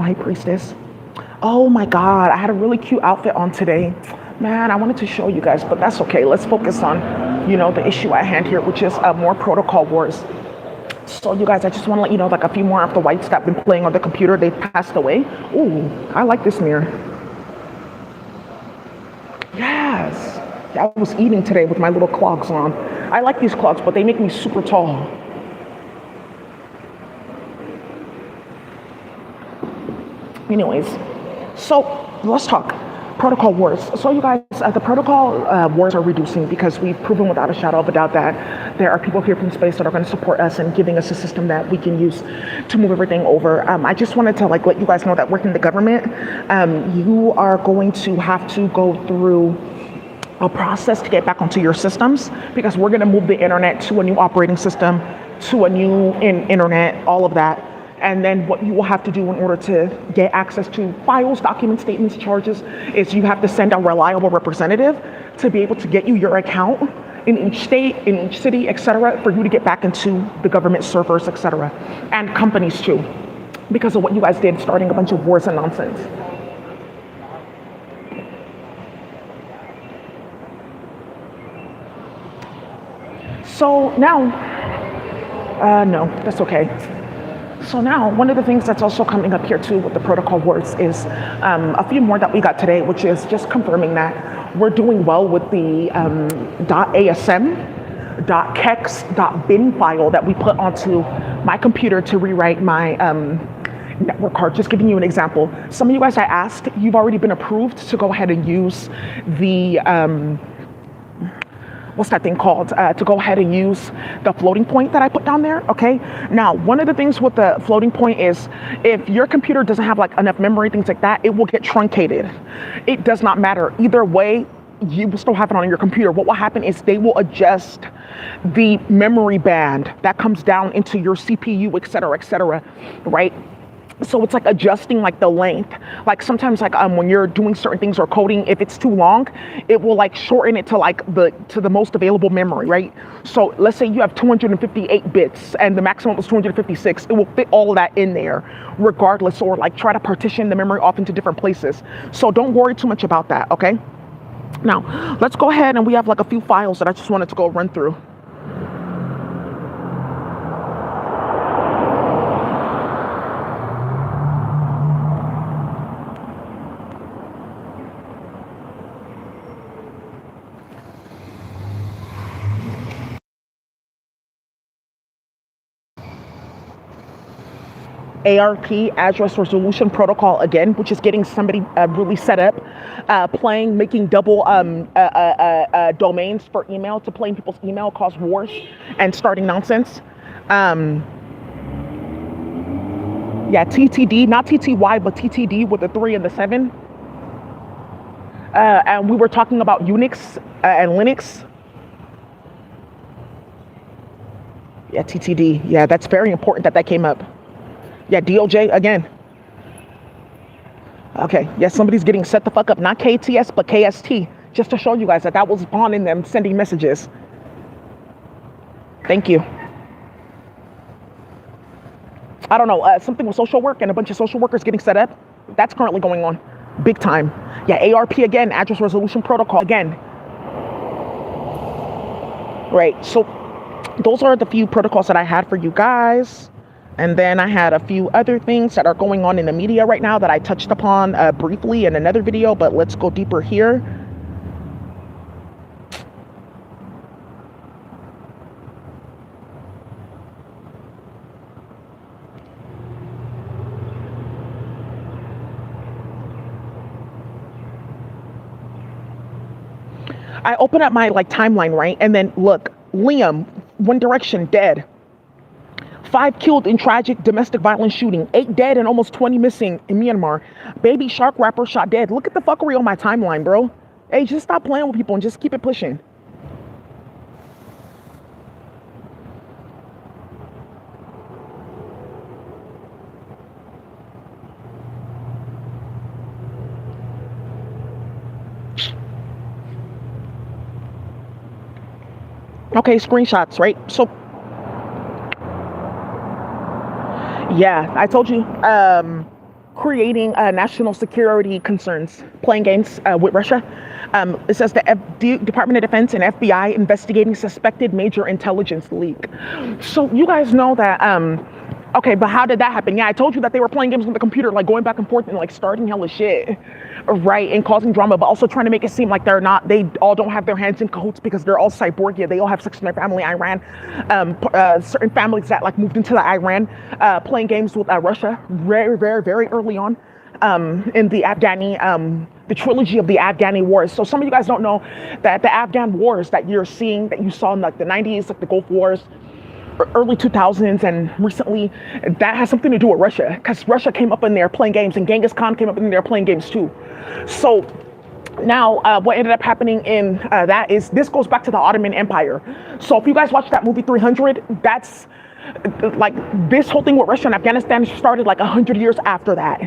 High Priestess. Oh my God, I had a really cute outfit on today. Man, I wanted to show you guys, but that's okay. Let's focus on, the issue at hand here, which is more protocol wars. So you guys, I just want to let you know, like a few more of the whites that have been playing on the computer, they passed away. Ooh, I like this mirror. Yes. Yeah, I was eating today with my little clogs on. I like these clogs, but they make me super tall. Anyways, so let's talk protocol wars. So you guys, the protocol wars are reducing because we've proven without a shadow of a doubt that there are people here from space that are going to support us and giving us a system that we can use to move everything over. I just wanted to let you guys know that working in the government, you are going to have to go through a process to get back onto your systems, because we're going to move the internet to a new operating system, to a new internet, all of that. And then what you will have to do in order to get access to files, documents, statements, charges, is you have to send a reliable representative to be able to get you your account in each state, in each city, etc., for you to get back into the government servers, etc., and companies too, because of what you guys did, starting a bunch of wars and nonsense. So now, no, that's okay. So now, one of the things that's also coming up here too with the protocol wars is a few more that we got today, which is just confirming that we're doing well with the .asm, .kex, .bin file that we put onto my computer to rewrite my network card. Just giving you an example. Some of you guys I asked, you've already been approved to go ahead and use the what's that thing called, to go ahead and use the floating point that I put down there, okay? Now, one of the things with the floating point is if your computer doesn't have enough memory, things like that, it will get truncated. It does not matter. Either way, you will still have it on your computer. What will happen is they will adjust the memory band that comes down into your CPU, et cetera, right? So it's adjusting the length. Sometimes when you're doing certain things or coding, if it's too long, it will shorten it to the most available memory, right? So let's say you have 258 bits and the maximum is 256. It will fit all of that in there regardless, or try to partition the memory off into different places. So don't worry too much about that, okay? Now, let's go ahead, and we have a few files that I just wanted to go run through. ARP, address resolution protocol, again, which is getting somebody really set up, making double domains for email to play in people's email, cause wars and starting nonsense. Yeah, TTD, not TTY, but TTD with the 3 and the 7. And we were talking about Unix and Linux. Yeah, TTD. Yeah, that's very important that came up. Yeah, DOJ again. Okay, yes, somebody's getting set the fuck up. Not KTS, but KST. Just to show you guys that was Vaughn in them sending messages. Thank you. I don't know, something with social work and a bunch of social workers getting set up. That's currently going on. Big time. Yeah, ARP again, address resolution protocol again. Right, so those are the few protocols that I had for you guys. And then I had a few other things that are going on in the media right now that I touched upon briefly in another video, but let's go deeper here. I open up my timeline, right? And then look, Liam, One Direction, dead. 5 killed in tragic domestic violence shooting. 8 dead and almost 20 missing in Myanmar. Baby Shark rapper shot dead. Look at the fuckery on my timeline, bro. Hey, just stop playing with people and just keep it pushing. Okay, screenshots, right? So yeah, I told you, creating national security concerns, playing games with Russia. It says the Department of Defense and FBI investigating suspected major intelligence leak. So you guys know that, okay, but how did that happen? Yeah, I told you that they were playing games on the computer, like going back and forth and like starting hella shit, right? And causing drama, but also trying to make it seem like they all don't have their hands in cahoots because they're all cyborgia. They all have sex in their family. Iran, certain families that like moved into the Iran, playing games with Russia very, very, very early on, in the Afghani, the trilogy of the Afghani wars. So some of you guys don't know that the Afghan wars that you're seeing, that you saw in like the 90s, like the Gulf Wars, early 2000s, and recently, that has something to do with Russia, because Russia came up in there playing games, and Genghis Khan came up in there playing games too. So now what ended up happening in that is, this goes back to the Ottoman Empire. So if you guys watch that movie 300, that's like, this whole thing with Russia and Afghanistan started like 100 years after that.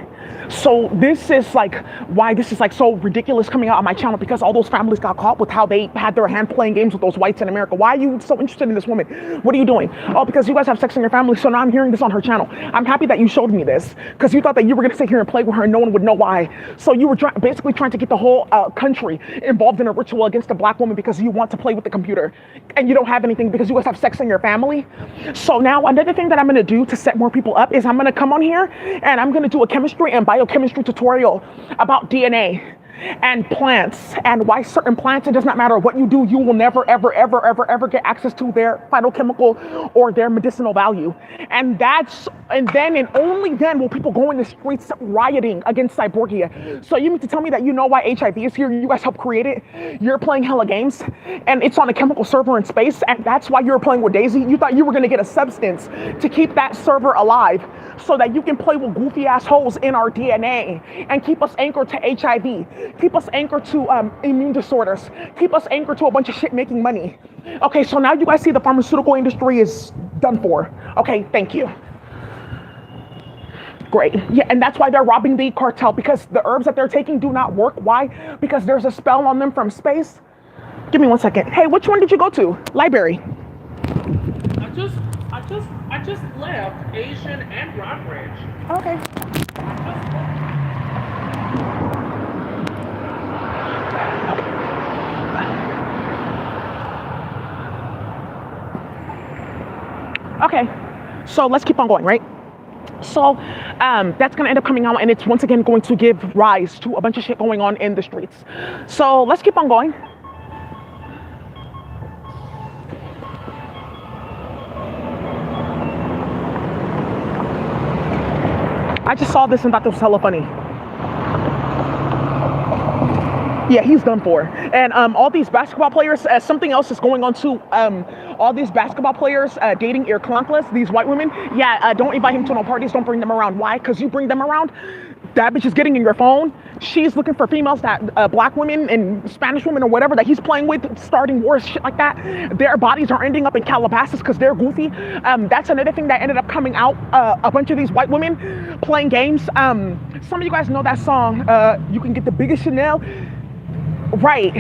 So this is like why this is like so ridiculous coming out on my channel, because all those families got caught with how they had their hand playing games with those whites in America. Why are you so interested in this woman? What are you doing? Oh, because you guys have sex in your family. So now I'm hearing this on her channel. I'm happy that you showed me this, because you thought that you were going to sit here and play with her and no one would know why. So you were basically trying to get the whole country involved in a ritual against a black woman because you want to play with the computer, and you don't have anything because you guys have sex in your family. So now another thing that I'm going to do to set more people up is I'm going to come on here and I'm going to do a chemistry and biochemistry tutorial about DNA and plants, and why certain plants, it does not matter what you do, you will never, ever, ever, ever, ever get access to their phytochemical or their medicinal value. And then and only then will people go in the streets rioting against cyborgia. So you mean to tell me that you know why HIV is here? You guys helped create it. You're playing hella games, and it's on a chemical server in space, and that's why you were playing with Daisy. You thought you were going to get a substance to keep that server alive, so that you can play with goofy ass holes in our DNA and keep us anchored to HIV, keep us anchored to immune disorders, keep us anchored to a bunch of shit making money. Okay, so now you guys see the pharmaceutical industry is done for. Okay, thank you. Great. Yeah, and that's why they're robbing the cartel, because the herbs that they're taking do not work. Why? Because there's a spell on them from space. Give me 1 second. Hey, which one did you go to? Library. I just left Asian and Rockridge. Okay. Okay, so let's keep on going, right? So that's going to end up coming out, and it's once again going to give rise to a bunch of shit going on in the streets. So let's keep on going. I just saw this and thought this was hella funny. Yeah, he's done for. And all these basketball players, something else is going on too. All these basketball players dating Blacklist, these white women. Yeah, don't invite him to no parties. Don't bring them around. Why? Because you bring them around, that bitch is getting in your phone. She's looking for females that black women and Spanish women or whatever that he's playing with, starting wars, shit like that. Their bodies are ending up in Calabasas because they're goofy. That's another thing that ended up coming out. A bunch of these white women playing games. Some of you guys know that song, You Can Get the Biggest Chanel. Right,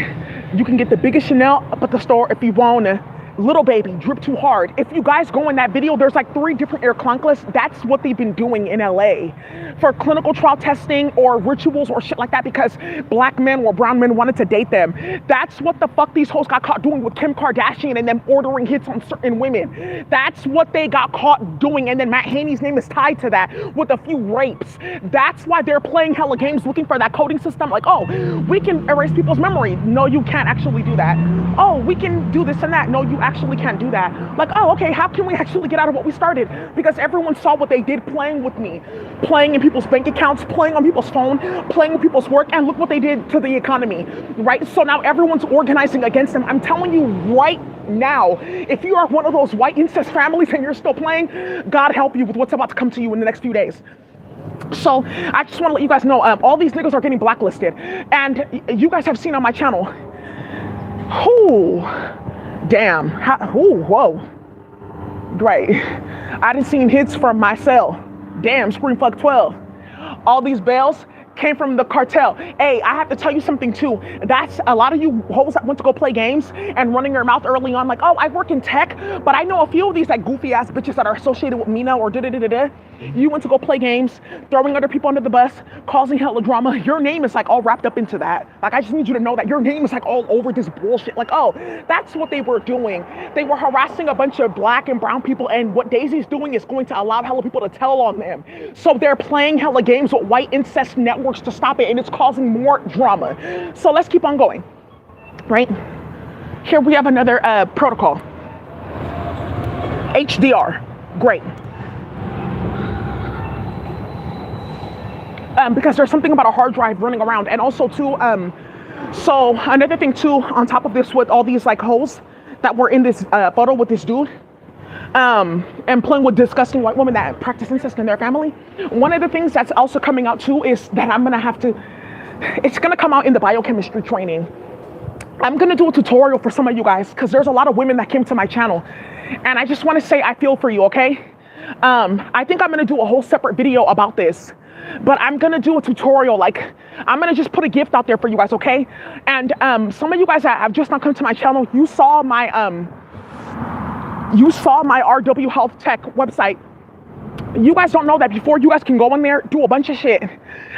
you can get the biggest Chanel up at the store if you want to. Little Baby, Drip Too Hard. If you guys go in that video, there's like 3 different Blacklist. That's what they've been doing in LA for clinical trial testing or rituals or shit like that, because black men or brown men wanted to date them. That's what the fuck these hoes got caught doing with Kim Kardashian and them ordering hits on certain women. That's what they got caught doing, and then Matt Haney's name is tied to that with a few rapes. That's why they're playing hella games looking for that coding system, like, oh, we can erase people's memory. No, you can't actually do that. Oh, we can do this and that. No, you actually can't do that. Like, oh, okay, how can we actually get out of what we started? Because everyone saw what they did playing with me, playing in people's bank accounts, playing on people's phone, playing with people's work, and look what they did to the economy, right? So now everyone's organizing against them. I'm telling you right now, if you are one of those white incest families and you're still playing, God help you with what's about to come to you in the next few days. So I just want to let you guys know, all these niggas are getting blacklisted, and you guys have seen on my channel, damn, whoa, right, I done seen hits from myself. Damn, Scream Fuck 12. All these bails came from the cartel. Hey, I have to tell you something too. That's a lot of you hoes that went to go play games and running your mouth early on like, oh, I work in tech, but I know a few of these like goofy ass bitches that are associated with me now or da-da-da-da-da. You went to go play games, throwing other people under the bus, causing hella drama. Your name is like all wrapped up into that. Like, I just need you to know that your name is like all over this bullshit. Like, oh, that's what they were doing. They were harassing a bunch of black and brown people, and what Daisy's doing is going to allow hella people to tell on them. So they're playing hella games with white incest networks to stop it, and it's causing more drama. So let's keep on going, right? Here we have another protocol. HDR, great. Because there's something about a hard drive running around, and also too, so another thing too, on top of this, with all these like hoes that were in this photo with this dude, and playing with disgusting white women that practice incest in their family. One of the things that's also coming out too is that I'm gonna have to, it's gonna come out in the biochemistry training. I'm gonna do a tutorial for some of you guys, because there's a lot of women that came to my channel, and I just want to say I feel for you, okay? I think I'm gonna do a whole separate video about this, but I'm gonna do a tutorial. Like, I'm gonna just put a gift out there for you guys, okay? And some of you guys that have just not come to my channel, you saw my RW Health Tech website. You guys don't know that before you guys can go in there, do a bunch of shit.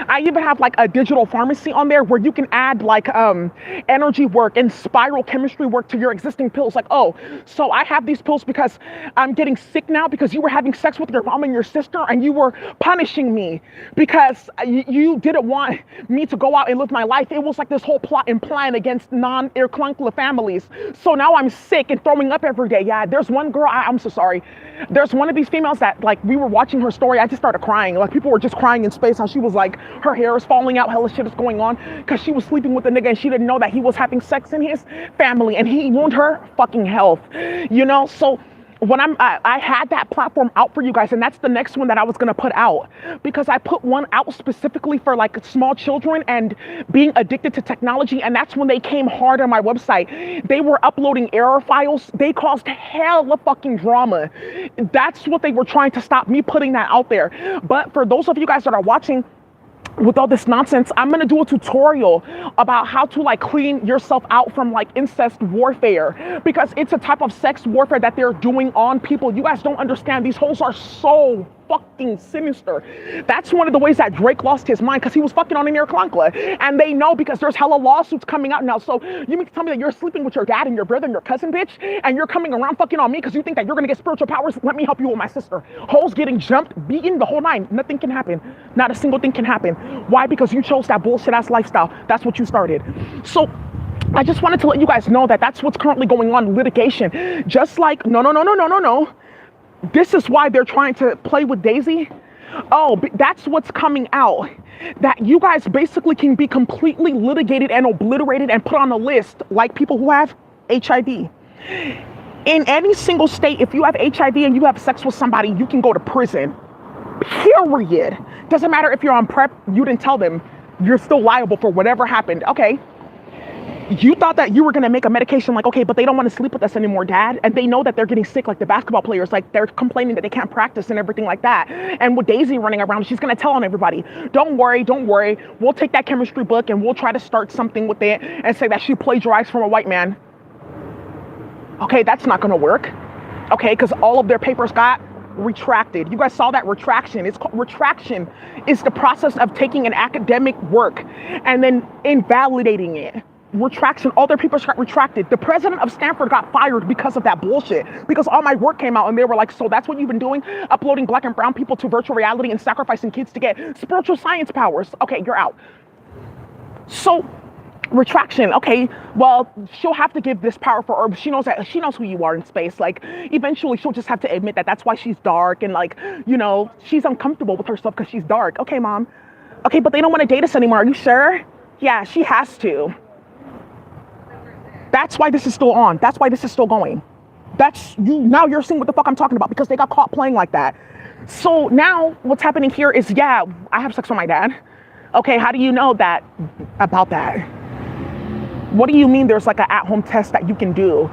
I even have like a digital pharmacy on there where you can add like energy work and spiral chemistry work to your existing pills. Like, oh, so I have these pills because I'm getting sick now because you were having sex with your mom and your sister, and you were punishing me because you didn't want me to go out and live my life. It was like this whole plot and plan against non-Irklankla families. So now I'm sick and throwing up every day. Yeah, there's one girl, I'm so sorry. There's one of these females that, like, we were watching her story, I just started crying. Like, people were just crying in space, how she was like, her hair is falling out, hella shit is going on, because she was sleeping with a nigga and she didn't know that he was having sex in his family, and he ruined her fucking health, you know? So when I had that platform out for you guys, and that's the next one that I was gonna put out, because I put one out specifically for like small children and being addicted to technology, and that's when they came hard on my website. They were uploading error files. They caused hella fucking drama. That's what they were trying to stop me putting that out there. But for those of you guys that are watching, with all this nonsense, I'm gonna do a tutorial about how to like clean yourself out from like incest warfare, because it's a type of sex warfare that they're doing on people. You guys don't understand. These hoes are so fucking sinister. That's one of the ways that Drake lost his mind, because he was fucking on an Irklankla, and they know because there's hella lawsuits coming out now. So you mean to tell me that you're sleeping with your dad and your brother and your cousin, bitch, and you're coming around fucking on me because you think that you're gonna get spiritual powers? Let me help you with my sister. Hoes getting jumped, beaten, the whole nine. Nothing can happen. Not a single thing can happen. Why? Because you chose that bullshit ass lifestyle. That's what you started. So I just wanted to let you guys know that that's what's currently going on in litigation. Just like, no. This is why they're trying to play with Daisy. Oh, that's what's coming out. That you guys basically can be completely litigated and obliterated and put on a list like people who have HIV. In any single state, if you have HIV and you have sex with somebody, you can go to prison. Period. Doesn't matter if you're on PrEP, you didn't tell them, you're still liable for whatever happened. Okay. You thought that you were going to make a medication like, okay, but they don't want to sleep with us anymore, dad. And they know that they're getting sick, like the basketball players, like they're complaining that they can't practice and everything like that. And with Daisy running around, she's going to tell on everybody, don't worry. We'll take that chemistry book and we'll try to start something with it and say that she plagiarized from a white man. Okay, that's not going to work. Okay, because all of their papers got retracted. You guys saw that retraction. It's called retraction. Is the process of taking an academic work and then invalidating it. Retraction, all their papers got retracted. The president of Stanford got fired because of that bullshit, because all my work came out and they were like, so that's what you've been doing, uploading black and brown people to virtual reality and sacrificing kids to get spiritual science powers. Okay, you're out. So retraction, okay, well, she'll have to give this power for her. She knows who you are in space. Like, eventually she'll just have to admit that that's why she's dark, and like, you know, she's uncomfortable with herself because she's dark. Okay, mom. Okay, but they don't want to date us anymore. Are you sure? Yeah, she has to. That's why this is still on. That's why this is still going. That's you. Now you're seeing what the fuck I'm talking about, because they got caught playing like that. So now what's happening here is, yeah, I have sex with my dad. Okay, how do you know that about that? What do you mean there's like an at-home test that you can do?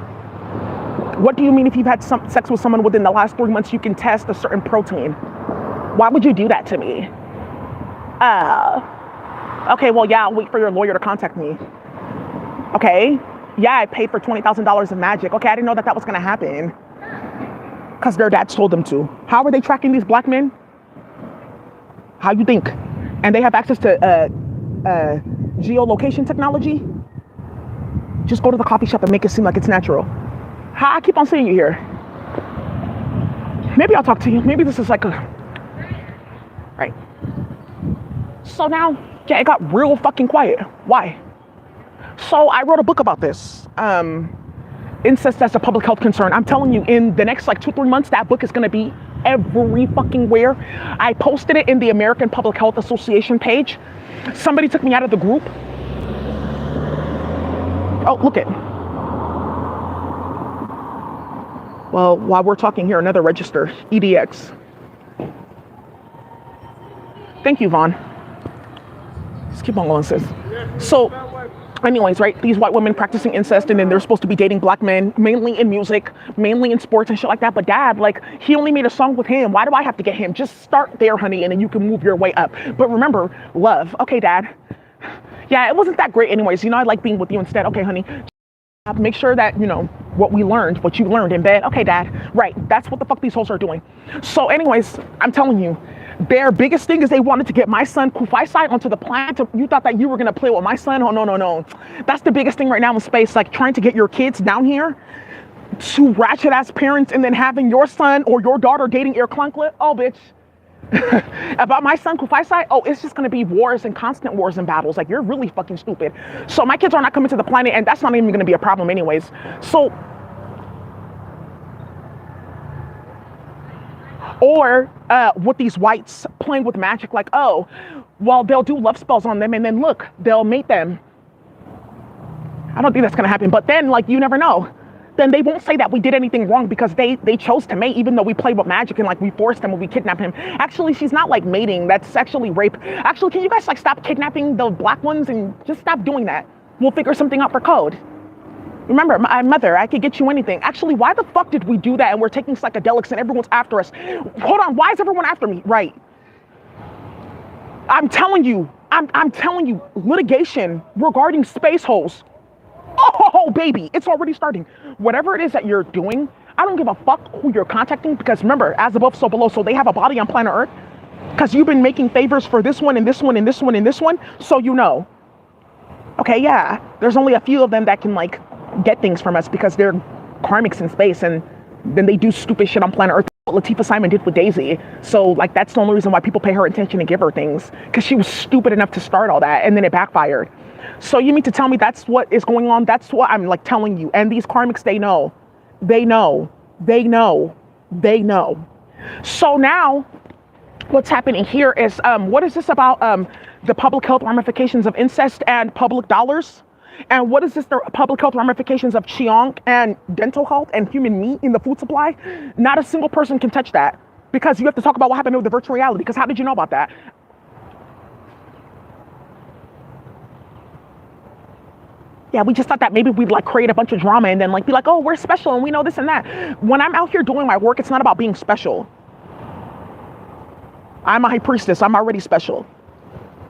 What do you mean if you've had sex with someone within the last 3 months, you can test a certain protein? Why would you do that to me? Okay, well, yeah, I'll wait for your lawyer to contact me. Okay. Yeah, I paid for $20,000 of magic. Okay, I didn't know that was gonna happen. Because their dads told them to. How are they tracking these black men? How you think? And they have access to geolocation technology. Just go to the coffee shop and make it seem like it's natural. How I keep on seeing you here. Maybe I'll talk to you. Maybe this is like a... Right. So now, yeah, it got real fucking quiet. Why? So I wrote a book about this. Incest as a public health concern. I'm telling you, in the next like 2-3 months, that book is going to be every fucking where. I posted it in the American Public Health Association page. Somebody took me out of the group. Oh, look it. Well, while we're talking here, another register, EDX. Thank you, Vaughn. Let's keep on going, sis. So, anyways, right, these white women practicing incest, and then they're supposed to be dating black men, mainly in music, mainly in sports and shit like that. But dad, like, he only made a song with him. Why do I have to get him? Just start there, honey, and then you can move your way up. But remember, love. Okay, dad. Yeah, it wasn't that great anyways. You know, I like being with you instead. Okay, honey. Make sure that, you know, what you learned in bed. Okay, dad. Right. That's what the fuck these hoes are doing. So anyways, I'm telling you, their biggest thing is they wanted to get my son Kufaisai onto the planet. You thought that you were going to play with my son? Oh, no, no, no. That's the biggest thing right now in space, like trying to get your kids down here to ratchet ass parents and then having your son or your daughter dating Air Clunklet. Oh, bitch. About my son Kufaisai, oh, it's just gonna be wars and constant wars and battles. Like, you're really fucking stupid. So my kids are not coming to the planet, and that's not even gonna be a problem anyways. So, or with these whites playing with magic, like, oh, well, they'll do love spells on them, and then look, they'll mate them. I don't think that's gonna happen, but then, like, you never know. Then they won't say that we did anything wrong because they chose to mate, even though we played with magic and like we forced him or we kidnapped him. Actually, she's not like mating. That's actually rape. Actually, can you guys like stop kidnapping the black ones and just stop doing that? We'll figure something out for code. Remember, my mother, I could get you anything. Actually, why the fuck did we do that and we're taking psychedelics and everyone's after us? Hold on, why is everyone after me? Right. I'm telling you, I'm telling you, litigation regarding space holes. Oh, baby, it's already starting. Whatever it is that you're doing, I don't give a fuck who you're contacting because remember, as above, so below. So they have a body on planet Earth because you've been making favors for this one and this one and this one and this one. So you know. Okay, yeah, there's only a few of them that can like get things from us because they're karmics in space and then they do stupid shit on planet Earth. What Latifah Simon did with Daisy. So like that's the only reason why people pay her attention and give her things because she was stupid enough to start all that and then it backfired. So you mean to tell me that's what is going on? That's what I'm like telling you. And these karmics, they know. They know. They know. They know. So now what's happening here is, what is this about the public health ramifications of incest and public dollars? And what is this, the public health ramifications of Qigong and dental health and human meat in the food supply? Not a single person can touch that because you have to talk about what happened with the virtual reality because how did you know about that? Yeah, we just thought that maybe we'd like create a bunch of drama and then like be like, oh, we're special and we know this and that. When I'm out here doing my work, it's not about being special. I'm a high priestess. I'm already special.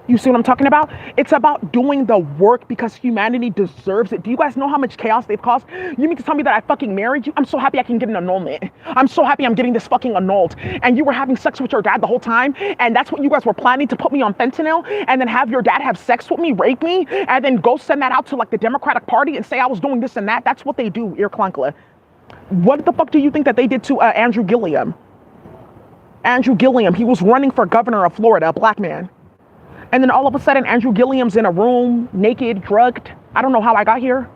You see what I'm talking about? It's about doing the work because humanity deserves it. Do you guys know how much chaos they've caused? You mean to tell me that I fucking married you? I'm so happy I can get an annulment. I'm so happy I'm getting this fucking annulled. And you were having sex with your dad the whole time? And that's what you guys were planning to put me on fentanyl? And then have your dad have sex with me, rape me? And then go send that out to like the Democratic Party and say I was doing this and that? That's what they do, Irklankla. What the fuck do you think that they did to Andrew Gilliam? Andrew Gilliam, he was running for governor of Florida, a black man. And then all of a sudden, Andrew Gilliam's in a room, naked, drugged. I don't know how I got here.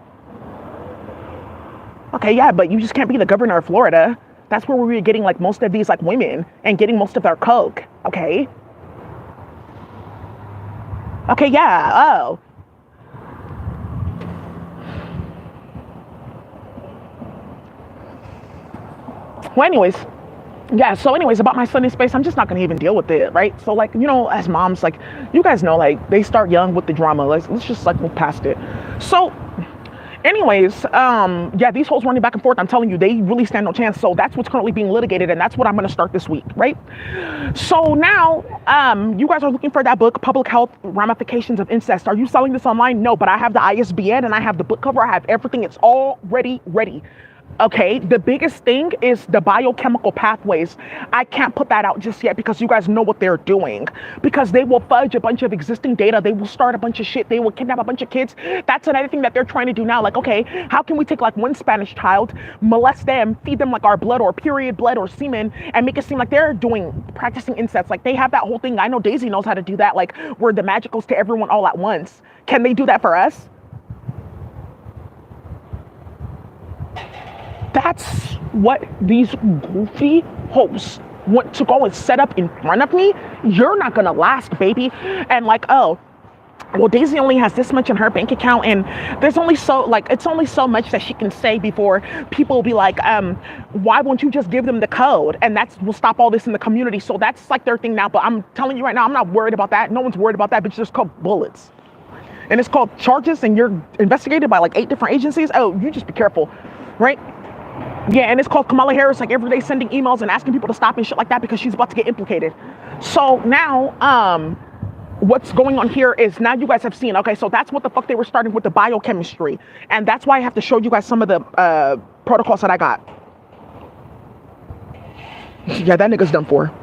Okay, yeah, but you just can't be the governor of Florida. That's where we were getting like most of these like women and getting most of their coke. Okay. Okay, yeah, oh. Well, anyways. Yeah, so anyways, about my son in space, I'm just not gonna even deal with it, right? So like, you know, as moms, like, you guys know, like, they start young with the drama. Let's just like move past it. So anyways, yeah, these hoes running back and forth, I'm telling you, they really stand no chance. So that's what's currently being litigated, and that's what I'm gonna start this week, right? So now, you guys are looking for that book, Public Health Ramifications of Incest. Are you selling this online? No, but I have the ISBN and I have the book cover. I have everything. It's already ready. Okay, the biggest thing is the biochemical pathways. I can't put that out just yet because you guys know what they're doing. Because they will fudge a bunch of existing data. They will start a bunch of shit. They will kidnap a bunch of kids. That's another thing that they're trying to do now. Like, okay, how can we take like one Spanish child, molest them, feed them like our blood or period blood or semen, and make it seem like they're practicing incest? Like they have that whole thing. I know Daisy knows how to do that. Like where the magic goes to everyone all at once. Can they do that for us? That's what these goofy hosts want to go and set up in front of me. You're not gonna last, baby. And like, oh, well, Daisy only has this much in her bank account, and there's only it's only so much that she can say before people will be like, why won't you just give them the code? And that's will stop all this in the community. So that's like their thing now. But I'm telling you right now, I'm not worried about that. No one's worried about that, but it's just called bullets. And it's called charges, and you're investigated by like 8 different agencies. Oh, you just be careful, right? Yeah, and it's called Kamala Harris, like every day sending emails and asking people to stop and shit like that because she's about to get implicated. So now, what's going on here is now you guys have seen, okay, so that's what the fuck they were starting with the biochemistry. And that's why I have to show you guys some of the protocols that I got. Yeah, that nigga's done for.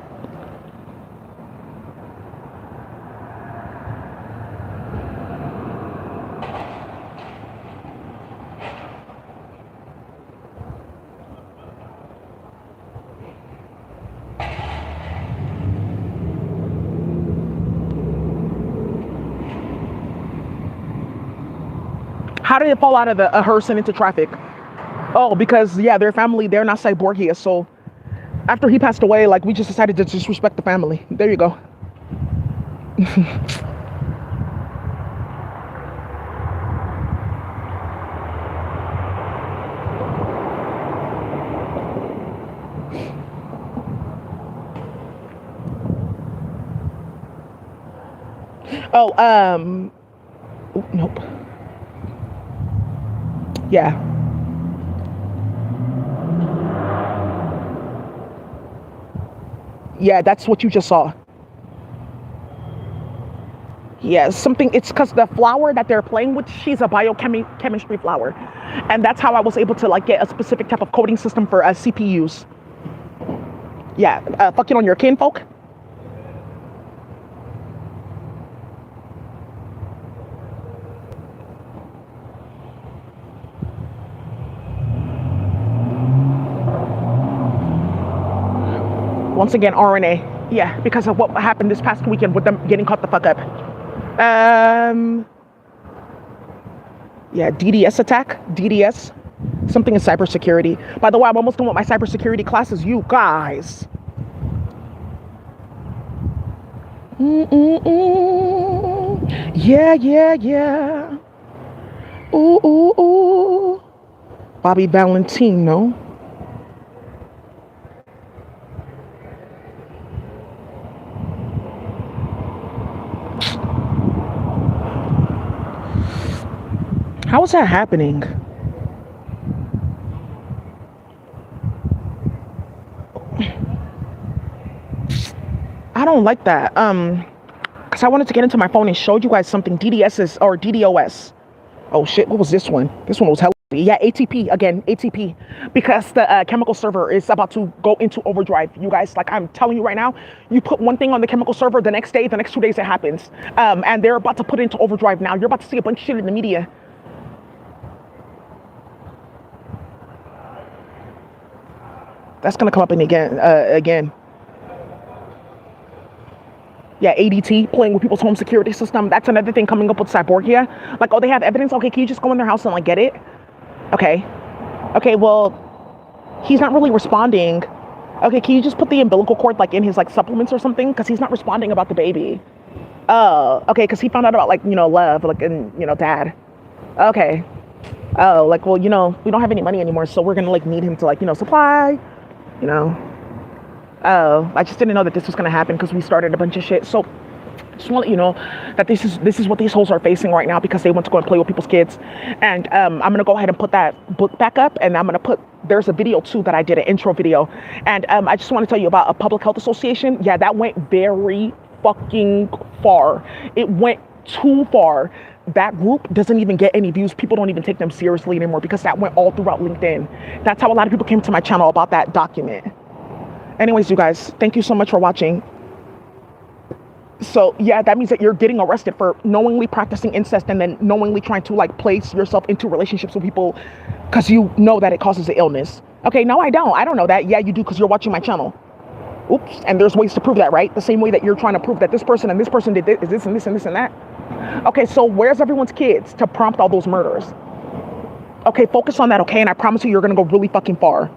How did it fall out of the hearse and into traffic? Oh, because yeah, their family, they're not Cyborgia. So after he passed away, like we just decided to disrespect the family. There you go. Oh, nope. Yeah. Yeah, that's what you just saw. Yeah, something, it's because the flower that they're playing with, she's a biochemistry flower. And that's how I was able to like get a specific type of coding system for CPUs. Yeah, fucking on your kinfolk. Once again, RNA. Yeah, because of what happened this past weekend with them getting caught the fuck up. Yeah, DDS attack. DDS. Something in cybersecurity. By the way, I'm almost done with my cybersecurity classes, you guys. Yeah, yeah, yeah. Ooh, ooh, ooh. Bobby Valentino. How is that happening? I don't like that. Because I wanted to get into my phone and show you guys something. DDS is, or DDoS. Oh shit, what was this one? This one was hell. Yeah, ATP, again, ATP. Because the chemical server is about to go into overdrive. You guys, like I'm telling you right now, you put one thing on the chemical server, the next day, the next 2 days it happens. And they're about to put it into overdrive now. You're about to see a bunch of shit in the media. That's gonna come up in again. Yeah, ADT, playing with people's home security system. That's another thing coming up with Cyborgia. Like, oh, they have evidence. Okay, can you just go in their house and like get it? Okay. Okay, well, he's not really responding. Okay, can you just put the umbilical cord like in his like supplements or something? Because he's not responding about the baby. Oh, okay, because he found out about like, love, like, and, dad. Okay. Oh, like, well, we don't have any money anymore, so we're gonna like need him to like, supply. Oh, I just didn't know that this was going to happen because we started a bunch of shit. So just want to let you know that this is what these hoes are facing right now because they want to go and play with people's kids. And I'm going to go ahead and put that book back up, and I'm going to there's a video too that I did, an intro video. And I just want to tell you about a public health association. Yeah, that went very fucking far. It went too far. that group doesn't even get any views. People don't even take them seriously anymore because that went all throughout LinkedIn. That's how a lot of people came to my channel about that document. Anyways, you guys, thank you so much for watching. So yeah, that means that you're getting arrested for knowingly practicing incest and then knowingly trying to like place yourself into relationships with people because you know that it causes the illness. Okay, no, I don't know that. Yeah, you do because you're watching my channel. Oops, and there's ways to prove that, right? The same way that you're trying to prove that this person and this person did this, is this and this and this and that. Okay, so where's everyone's kids to prompt all those murders? Okay, focus on that, okay? And I promise you, you're gonna go really fucking far.